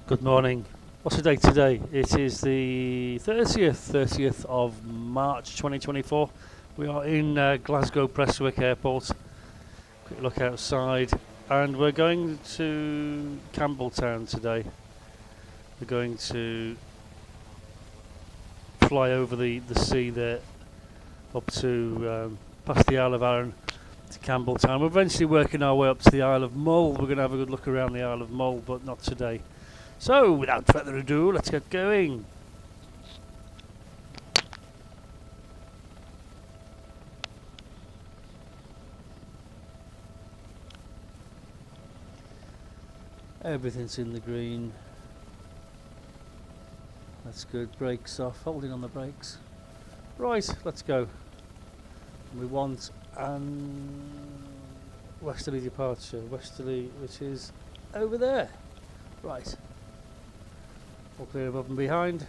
Good morning. What's the date today? It is the 30th of March 2024. We are in Glasgow Prestwick Airport. Quick look outside, and we're going to Campbeltown today. We're going to fly over the sea there up to past the Isle of Arran to Campbeltown. We're eventually working our way up to the Isle of Mull. We're going to have a good look around the Isle of Mull, but not today. So, without further ado, let's get going. Everything's in the green. That's good. Brakes off. Holding on the brakes. Right, let's go. We want westerly departure. Westerly, which is over there. Right. All clear above and behind.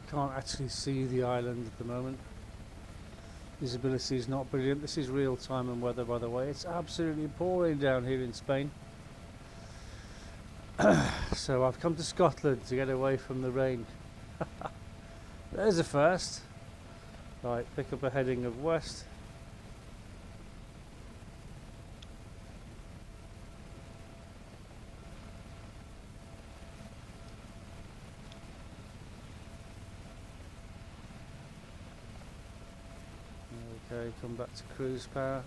Can't actually see the island at the moment. Visibility is not brilliant. This is real time and weather, by the way. It's absolutely pouring down here in Spain. So I've come to Scotland to get away from the rain. There's a first. Right, pick up a heading of west. Okay, come back to cruise power.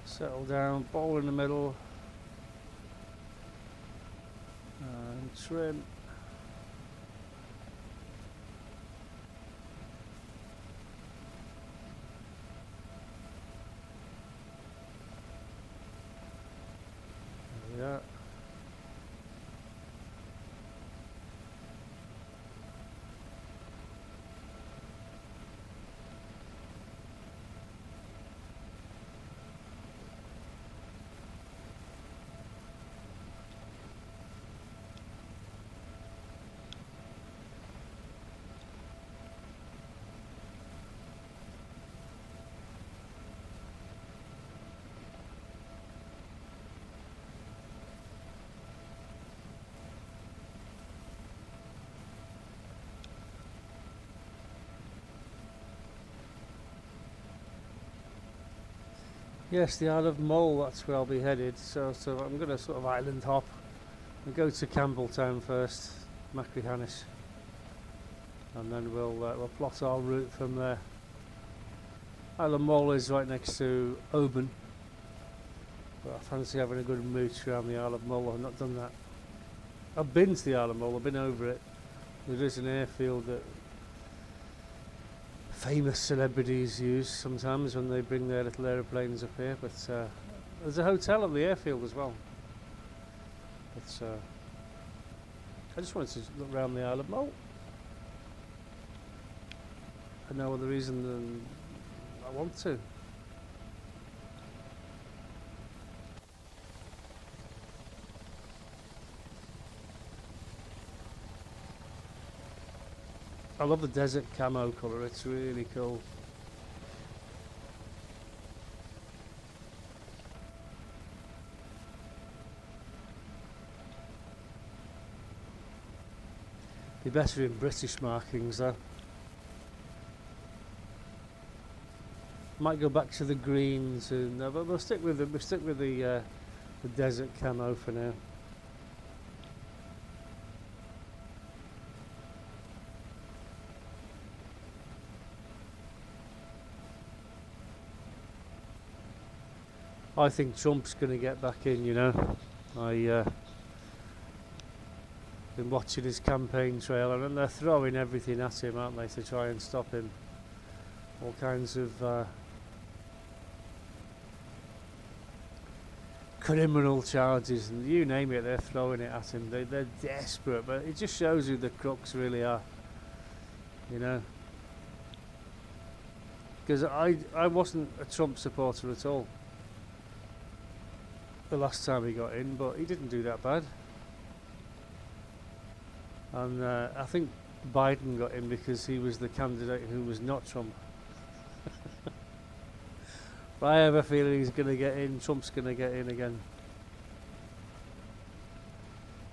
Settle down, bowl in the middle. And trim. There we are. Yes, the Isle of Mull, that's where I'll be headed. So I'm going to sort of island hop and go to Campbeltown first, Machrihanish, and then we'll plot our route from there. Isle of Mull is right next to Oban, but I fancy having a good mooch around the Isle of Mull. I've not done that. I've been to the Isle of Mull, I've been over it. There is an airfield that famous celebrities use sometimes when they bring their little aeroplanes up here, but there's a hotel at the airfield as well. But I just wanted to look around the Isle of Mull. For no other reason than I want to. I love the desert camo colour, it's really cool. Be better in British markings though. Might go back to the greens, and but we'll stick with the desert camo for now. I think Trump's going to get back in, you know. I been watching his campaign trail, and they're throwing everything at him, aren't they, to try and stop him. All kinds of criminal charges, and you name it, they're throwing it at him. They're desperate, but it just shows who the crooks really are, you know. Because I wasn't a Trump supporter at all the last time he got in, but he didn't do that bad. And I think Biden got in because he was the candidate who was not Trump. But I have a feeling he's going to get in, Trump's going to get in again.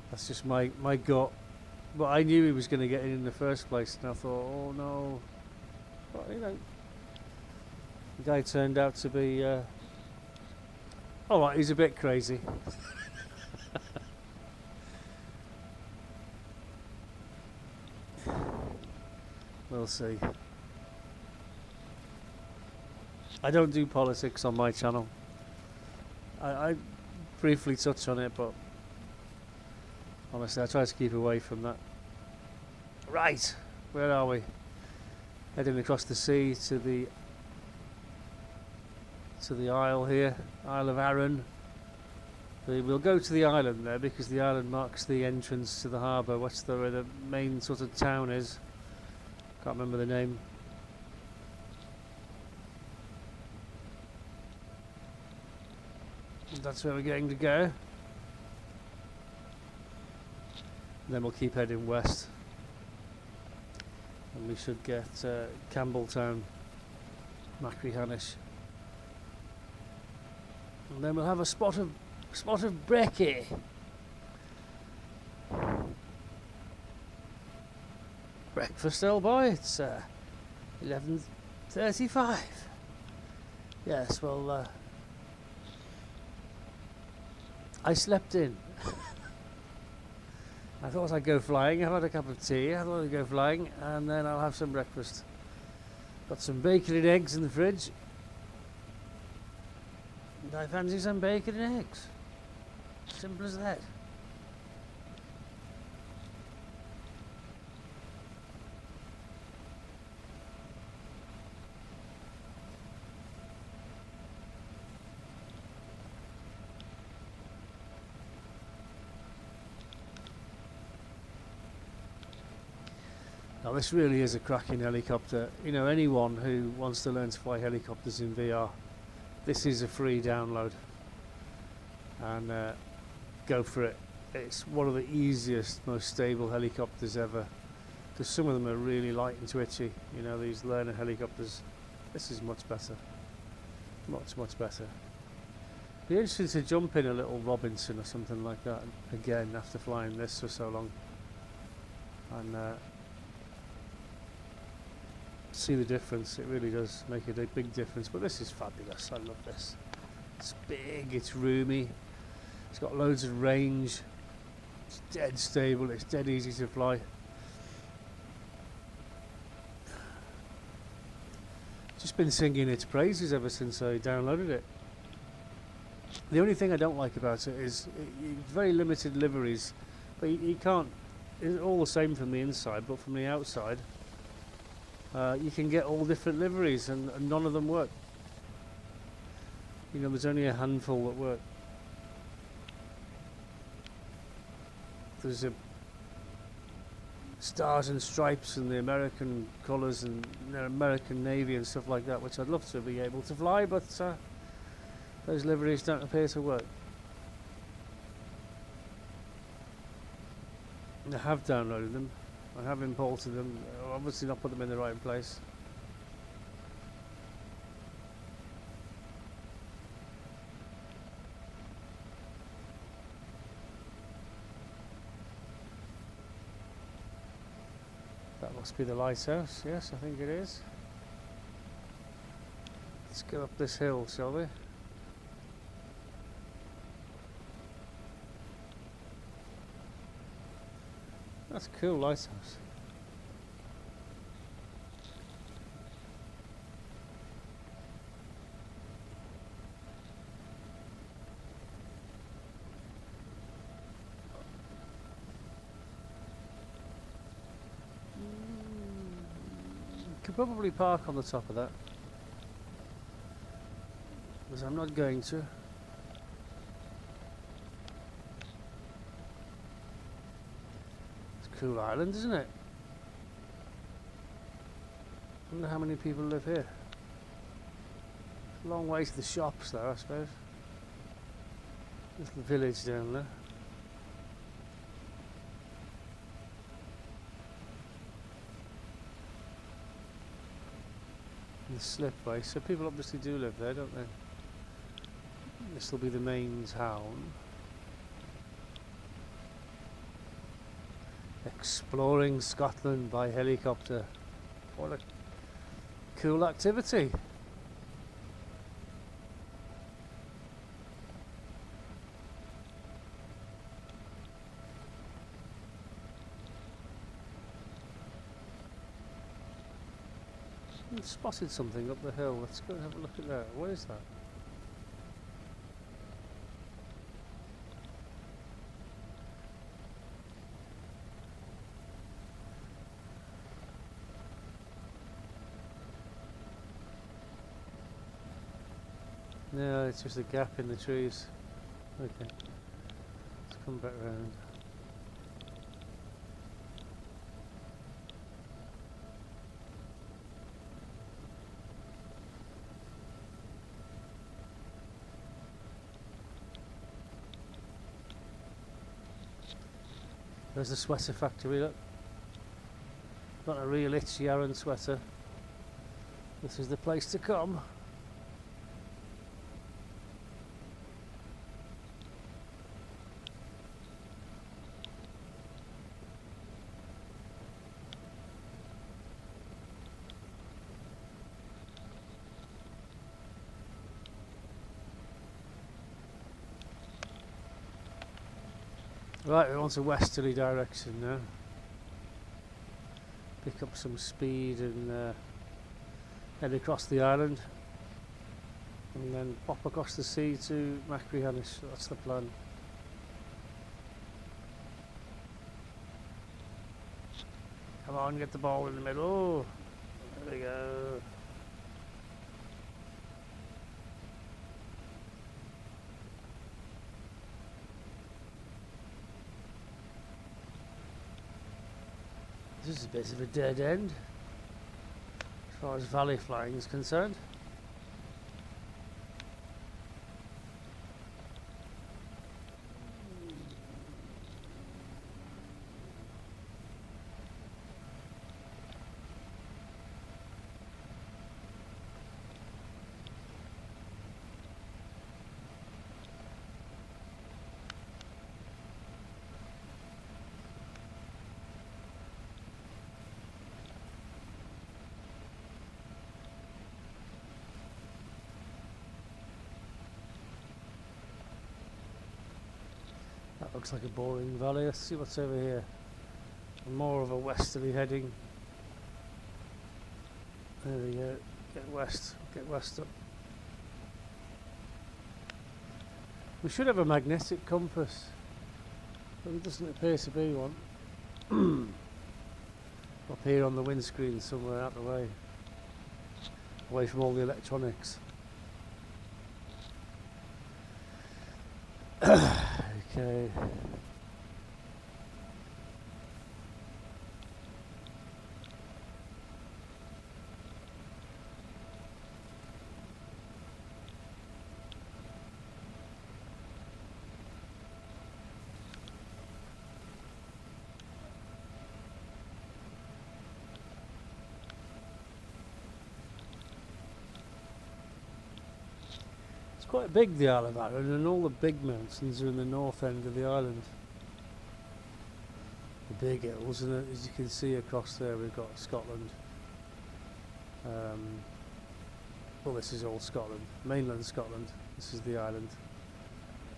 That's just my gut. But I knew he was going to get in the first place, and I thought, oh no. But you know, the guy turned out to be, alright, he's a bit crazy. We'll see. I don't do politics on my channel. I briefly touch on it, but honestly I try to keep away from that. Right, where are we? Heading across the sea to the Isle here, Isle of Arran. We'll go to the island there because the island marks the entrance to the harbour, where the main sort of town is. Can't remember the name. That's where we're going to go. And then we'll keep heading west, and we should get Campbeltown, Machrihanish, and then we'll have a spot of brekkie. Breakfast, old boy. It's 11:35. Yes, well, I slept in. I thought I'd go flying. I've had a cup of tea. I thought I'd go flying, and then I'll have some breakfast. Got some bacon and eggs in the fridge. And I fancy some bacon and eggs. Simple as that. Now this really is a cracking helicopter. You know, anyone who wants to learn to fly helicopters in VR, this is a free download, and go for it. It's one of the easiest, most stable helicopters ever, because some of them are really light and twitchy, you know, these learner helicopters. This is much better, much better. Be interesting to jump in a little Robinson or something like that again after flying this for so long, and see the difference. It really does make a big difference. But this is fabulous. I love this. It's big, it's roomy, it's got loads of range, it's dead stable, it's dead easy to fly. Just been singing its praises ever since I downloaded it. The only thing I don't like about it is it's very limited liveries, but you can't, it's all the same from the inside, but from the outside you can get all different liveries, and none of them work. You know, there's only a handful that work. There's a stars and stripes and the American colours and the American Navy and stuff like that, which I'd love to be able to fly, but those liveries don't appear to work. I have downloaded them, I have imported them, obviously not put them in the right place. That must be the lighthouse, yes, I think it is. Let's go up this hill, shall we? That's a cool lighthouse. could probably park on the top of that, because I'm not going to. It's a cool island, isn't it? I wonder how many people live here. It's a long way to the shops though, I suppose. Little village down there. The slipway, so people obviously do live there, don't they? This will be the main town. Exploring Scotland by helicopter. What a cool activity. I spotted something up the hill. Let's go and have a look at that. What is that? No, it's just a gap in the trees. Okay, let's come back round. There's the sweater factory, look. Not a real itchy Aaron sweater. This is the place to come. Right, we're on to westerly direction now. Pick up some speed and head across the island, and then pop across the sea to Machrihanish. That's the plan. Come on, get the ball in the middle. There we go. This is a bit of a dead end as far as valley flying is concerned. That looks like a boring valley. Let's see what's over here. More of a westerly heading. There we go. Get west up. We should have a magnetic compass, but there doesn't appear to be one. Up here on the windscreen somewhere out the way. Away from all the electronics. Okay. It's quite big, the Isle of Arran, and all the big mountains are in the north end of the island. The big hills, and as you can see across there we've got Scotland. Well, this is all Scotland, mainland Scotland. This is the island.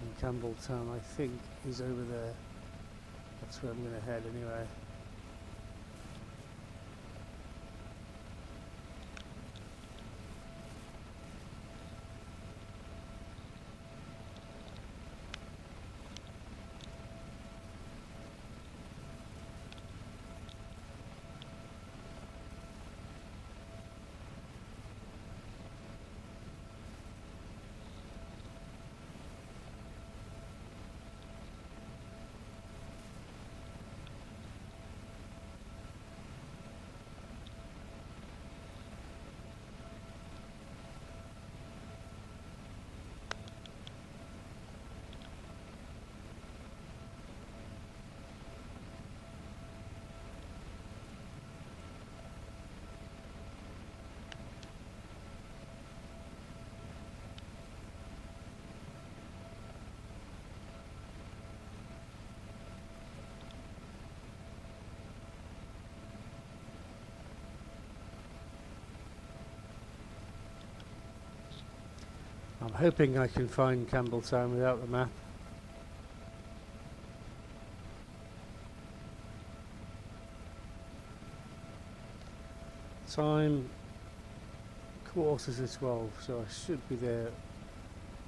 And Campbeltown, I think, is over there. That's where I'm going to head anyway. I'm hoping I can find Campbeltown without the map. Time 11:45, so I should be there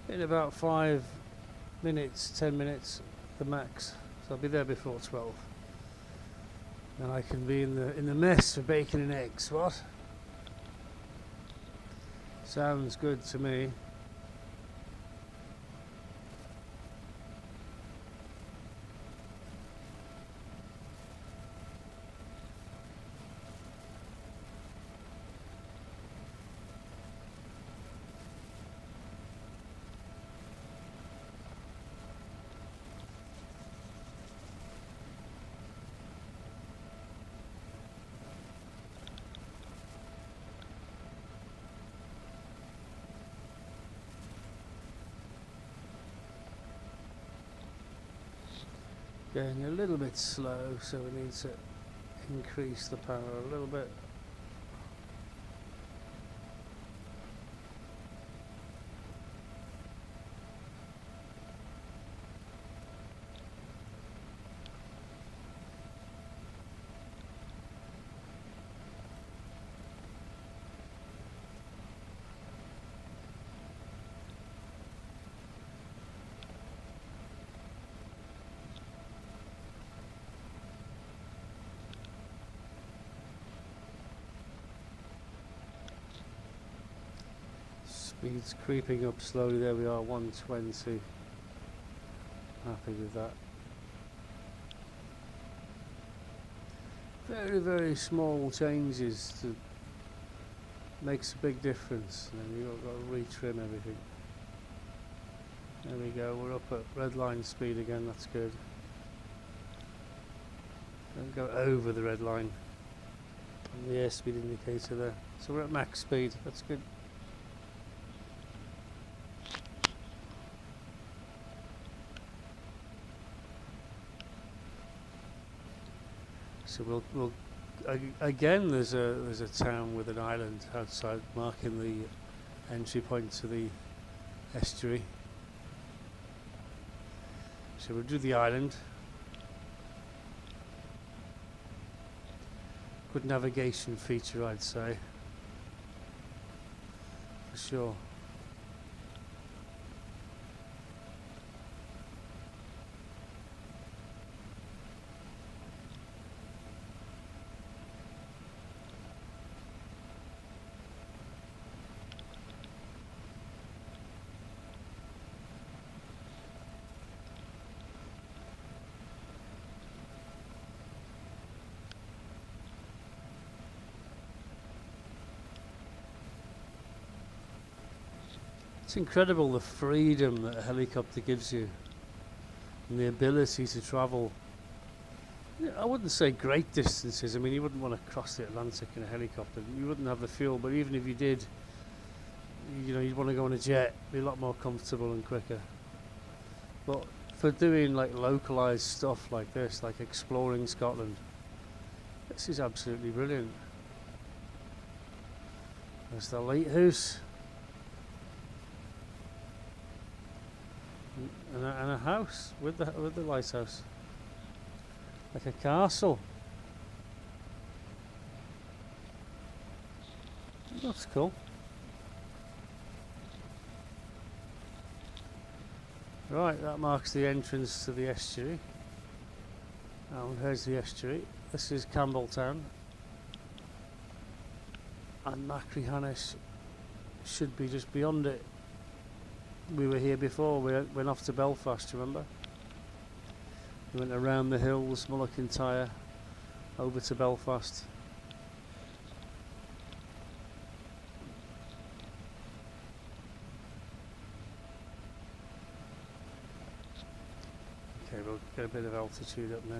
in about 5 minutes, 10 minutes, the max. So I'll be there before 12. And I can be in the mess for bacon and eggs. What? Sounds good to me. Going a little bit slow, so we need to increase the power a little bit. Speed's creeping up slowly. There we are, 120. Happy with that. Very, very small changes to makes a big difference. And then you've got to retrim everything. There we go. We're up at red line speed again. That's good. Don't go over the red line. And the airspeed indicator there. So we're at max speed. That's good. So we'll again. There's a town with an island outside, marking the entry point to the estuary. So we'll do the island. Good navigation feature, I'd say, for sure. It's incredible the freedom that a helicopter gives you and the ability to travel. I wouldn't say great distances. I mean, you wouldn't want to cross the Atlantic in a helicopter. You wouldn't have the fuel, but even if you did, you know, you'd want to go on a jet, be a lot more comfortable and quicker. But for doing like localized stuff like this, like exploring Scotland, this is absolutely brilliant. There's the lighthouse. And a house with the lighthouse, like a castle. That's cool. Right, that marks the entrance to the estuary. And here's the estuary. This is Campbeltown, and Machrihanish should be just beyond it. We were here before. We went off to Belfast, remember? We went around the hills, Mullockentire, over to Belfast. Okay, we'll get a bit of altitude up now.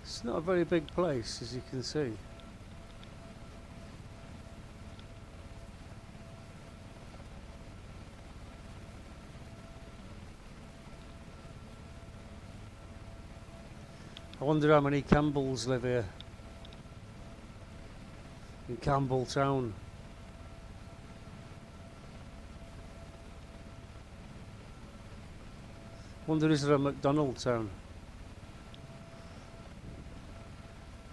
It's not a very big place, as you can see. I wonder how many Campbells live here in Campbeltown. Wonder is there a McDonald's town?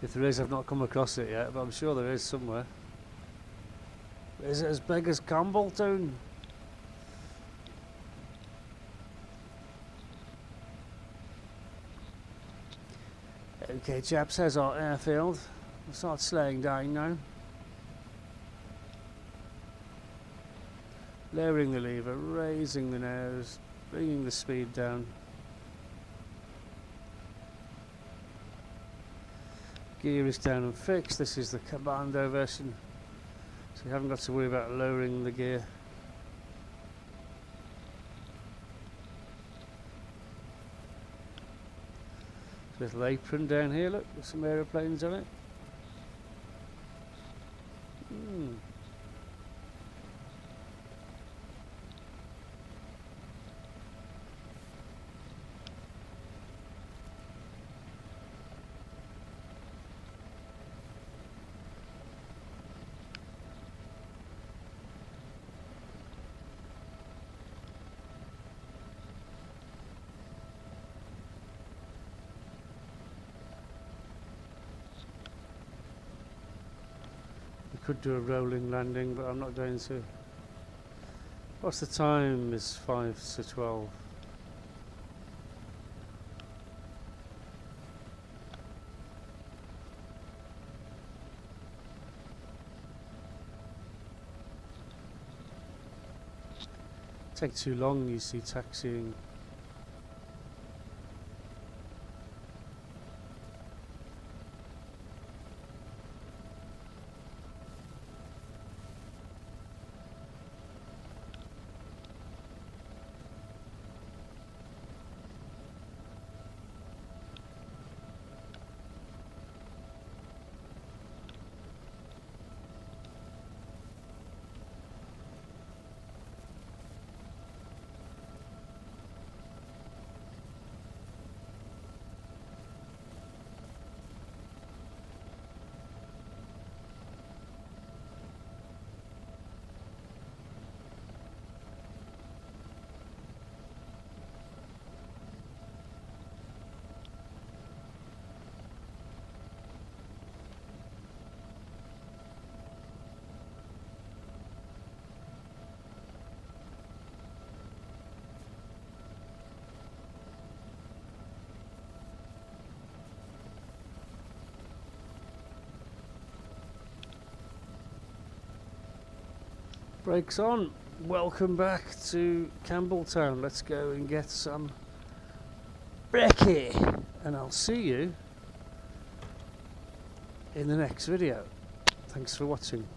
If there is, I've not come across it yet, but I'm sure there is somewhere. Is it as big as Campbeltown? Okay, chaps, there's our airfield. We'll start slowing down now. Lowering the lever, raising the nose, bringing the speed down. Gear is down and fixed. This is the commando version, so you haven't got to worry about lowering the gear. Little apron down here, look, with some aeroplanes on it. Could do a rolling landing, but I'm not going to. What's the time? Is 5 to 12. Take too long, you see, taxiing. Brakes on. Welcome back to Campbeltown. Let's go and get some brekkie, and I'll see you in the next video. Thanks for watching.